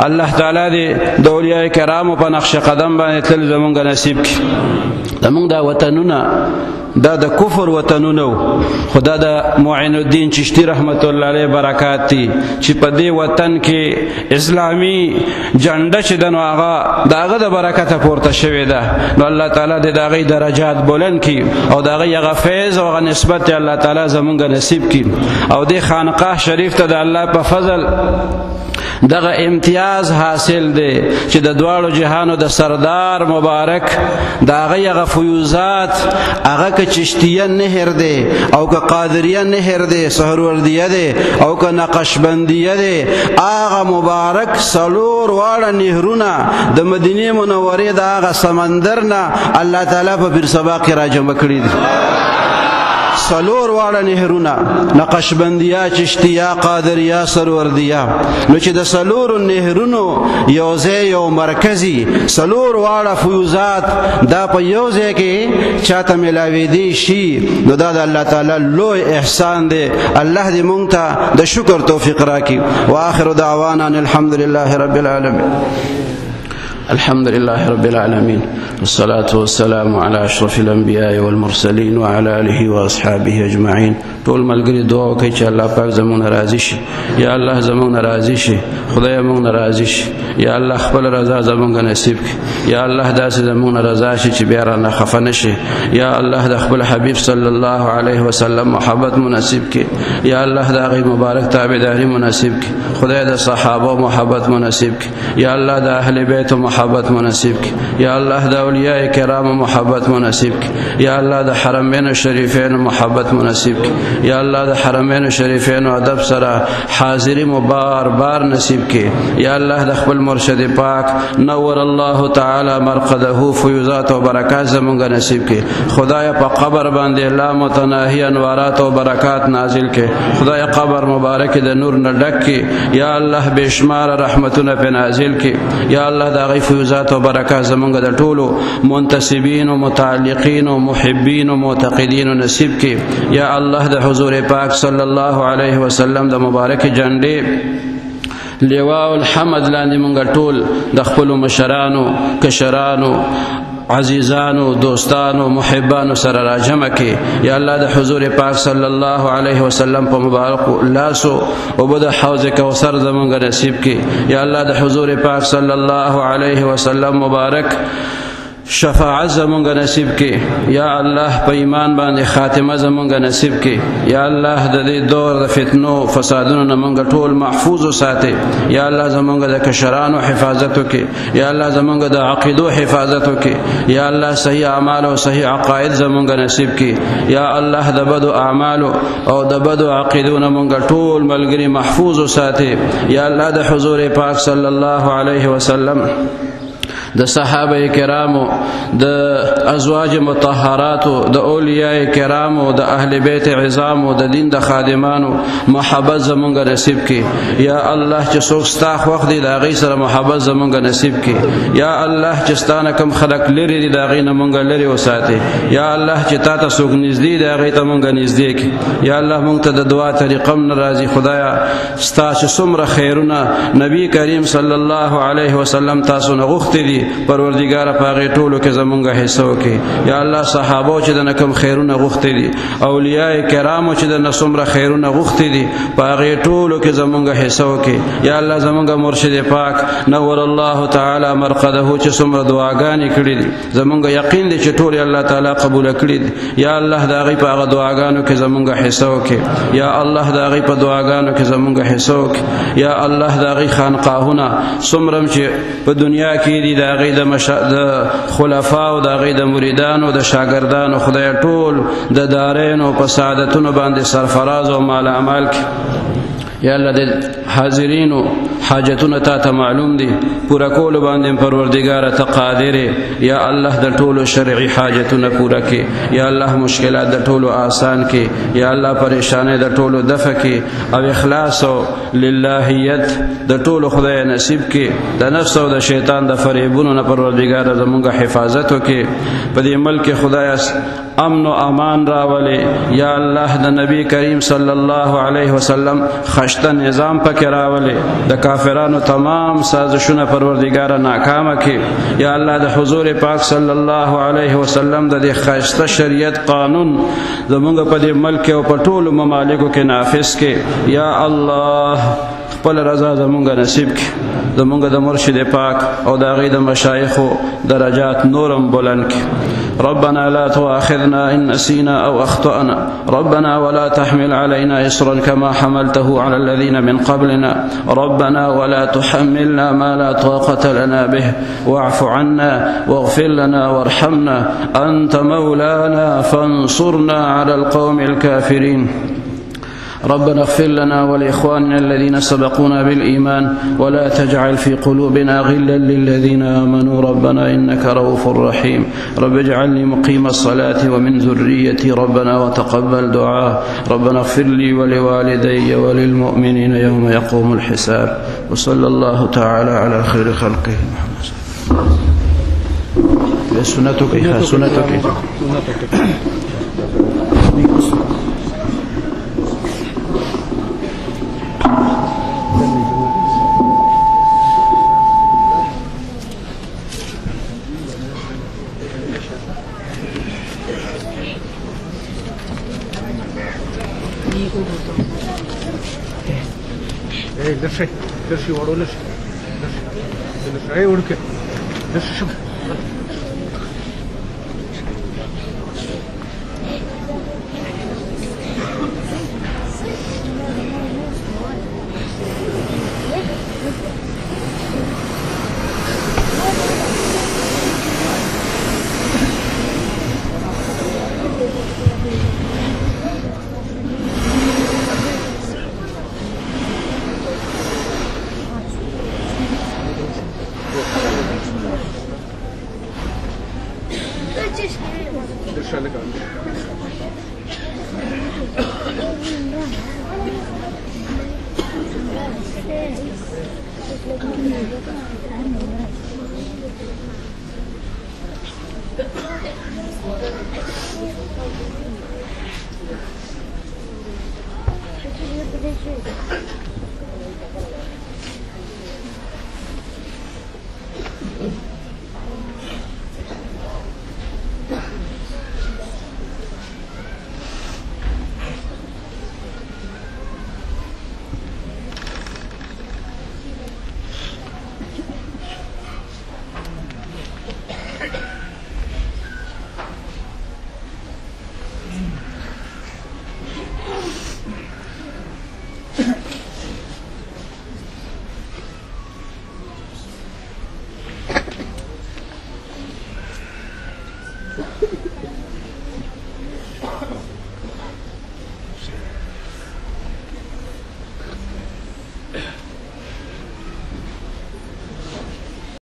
[SPEAKER 2] الله تعالی دې د اولیاء کرامو په نقش قدم باندې تل زمونږ نصیب کړي زمونږ دا وطنونه دا د کفر وطنونو خدا د معین الدین چشتی رحمت الله علیه برکات دي چې په دې وطن کې اسلامی جنډه چې د نو هغه د برکته پورته شوې ده نو الله تعالی دې د هغې درجات بلند کړي او د هغې هغه فیض او هغه نسبت الله تعالی زمونږ نصیب کړي او دې خانقاه شریف ته د الله په فضل دغه امتیاز حاصل دی چې د دواړو جهانو د سردار مبارک د هغې هغه فیوزات هغه که چشتیه نهر دی او که قادریه نهر دی سهروردیه دی او که نقشبندیه دی هغه مبارک څلور واړه نهرونه د مدینې منورې د هغه سمندر نه الله تعالی په پیر سبا کې راجمع کړي دي سلور واړه نهرونه نقشبندیه چشتیه قادریه سروردیه نو چې د سلورو نهرونو یو ځای یو مرکزي سلور واړه فیوزات دا په یو ځای کې چاته ملاویدی شي نو دا د الله تعالی لوی احسان دی الله دې مونږ ته د شکر توفیق راکړي واخر دعوانا ان الحمد لله رب العالمين الحمد لله رب العالمين والصلاة والسلام على أشرف الأنبياء والمرسلين وعلى آله وأصحابه أجمعين ټول ملګری دعا وکړئ چې الله پاک زموږ نه راضي شي یا الله زموږ نه راضي شي خدای موږ نه راضي شي یا الله خپل رضا زموږ نصیب کړي یا الله داسې زموږ نه رضا شي چې بیا رانه خفه نه شي یا الله د خپل حبیب صلی الله علیه وسلم محبت مناسب کړي یا الله د هغې مبارک تابعداري مناسب کړي خدای د صحابه محبت مناسب کړي یا الله د اهل بیت محبت مناسب کړي یا الله د اولیاء کرام محبت مناسب کړي یا الله د حرمین شریفین محبت مناسب کړي یا الله د حرمین شریفین ادب سره حاضری مبار بار نصیب کړي یا الله د خپل مرشد پاک نور الله تعالی مرقده فیوزات او برکات زمونږ نصیب کړي خدای په قبر باندې لا متناهی انوارات او برکات نازل کړي خدای قبر مبارک د نور نه ډک کړي یا الله بشمار رحمتونه په نازل کړي یا الله د هغې فیوزات او برکات زمونږ د ټولو منتسبین و متعلقین و محبین و معتقدین نصیب کړي یا الله د حضور پاک صلی الله علیه وسلم د مبارک جنډې لواء الحمد لاندې مونږ ټول د خپلو مشرانو کشرانو عزیزانو دوستانو محبانو سره راجمع کړي یا الله د حضور پاک صلی الله علیه وسلم په مبارک لاسو اوبه د حوض کوثر زمونږ نصیب کړي یا الله د حضور پاک صلی الله علیه وسلم مبارک شفاعت زمونږ نصیب کړي یا الله په ایمان باندې خاتمه زمونږ نصیب کړي یا الله د دې دور د فتنو فسادونو نه مونږ ټول محفوظ وساتي یا الله زمونږ د کشرانو حفاظت وکړي یا الله زمونږ د عقیدو حفاظت وکړي یا الله صحیح اعمال او صحیح عقاید زمونږ نصیب کړي یا الله د بدو اعمالو او د بدو عقیدو نه مونږ ټول ملګري محفوظ وساتي یا الله د حضور پاک صلی الله علیه وسلم د صحابه کرامو د ازواج مطهراتو د اولیاء کرامو د اهل بیت عظامو د دین د خادمانو محبت زمونږ نصیب کړي یا الله چې څوک ستا خوښ دي د هغې سره محبت زمونږ نصیب کړي یا الله چې ستا نه کوم خلک لرې دي د هغې نه مونږ لرې وساتي یا الله چې تا ته څوک نږدې دی هغې ته مونږ نږدې کړي یا الله مونږ ته د دعا طریقه هم نه راځي خدایه ستا چې څومره خیرونه نبی کریم صلی الله علیه وسلم تاسو نه غوښتي دي دي پروردگار پاغه ټولو کې زمونږه حصہ وکي یا الله صحابه چې د نکم خیرونه غوښتي دي اولیاء کرامو چې د نسمره خیرونه غوښتي دي پاغه ټولو کې زمونږه حصہ وکي یا الله زمونږه مرشد پاک نور الله تعالی مرقده چې سمره دعاګانې کړې دي زمونږه یقین دي چې ټول الله تعالی قبول کړي دي یا الله دا غي په دعاګانو کې زمونږه حصہ وکي یا الله دا غي په دعاګانو کې زمونږه حصہ وکي یا الله دا غي خانقاهونه سمرم چې په دنیا کې دي دا غي د خلفا او دا غي د مریدانو د شاګردانو خدای ټول د دارین او په سعادتونو باندې سرفراز او مال اعمال یا الله د حاضرینو حاجتونه ته معلوم دي پورا کول باندې پروردگار ته قادر یا الله د ټولو شرعي حاجتونه پورا کړي یا الله مشکلات د ټولو آسان کړي یا الله پریشانه د ټولو دفع کړي او اخلاص او للهیت د ټولو خدای نصیب کړي د نفس او د شیطان د فریبونو نه پروردگار زموږه حفاظت وکړي په دې ملک خدای امن و امان راولي یا الله د نبی کریم صلی الله علیه وسلم خشته نظام پکې راولي د کافرانو تمام سازشونه پروردگار ناکامه کړي یا الله د حضور پاک صلی الله علیه وسلم د خشته شریعت قانون زمونږ په دې ملک او په ټولو ممالکو کې نافذ کړي یا الله خپل رضا زمونږ نصیب کړي زمونږ د مرشد پاک او د هغې د مشایخو درجات نورم بلند کړي ربنا لا تؤاخذنا إن نسينا أو أخطأنا ربنا ولا تحمل علينا إصرا كما حملته على الذين من قبلنا ربنا ولا تحملنا ما لا طاقة لنا به واعف عنا واغفر لنا وارحمنا أنت مولانا فانصرنا على القوم الكافرين ربنا اغفر لنا ولإخواننا الذين سبقونا بالإيمان ولا تجعل في قلوبنا غلا للذين آمنوا ربنا إنك رؤوف رحيم رب اجعلني مقيم الصلاة ومن ذريتي ربنا وتقبل دعاء ربنا اغفر لي ولوالدي وللمؤمنين يوم يقوم الحساب وصلى الله تعالى على خير خلقه محمد سنتك
[SPEAKER 4] درشي وړو درشي ورکه درشي
[SPEAKER 5] Ha ha ha.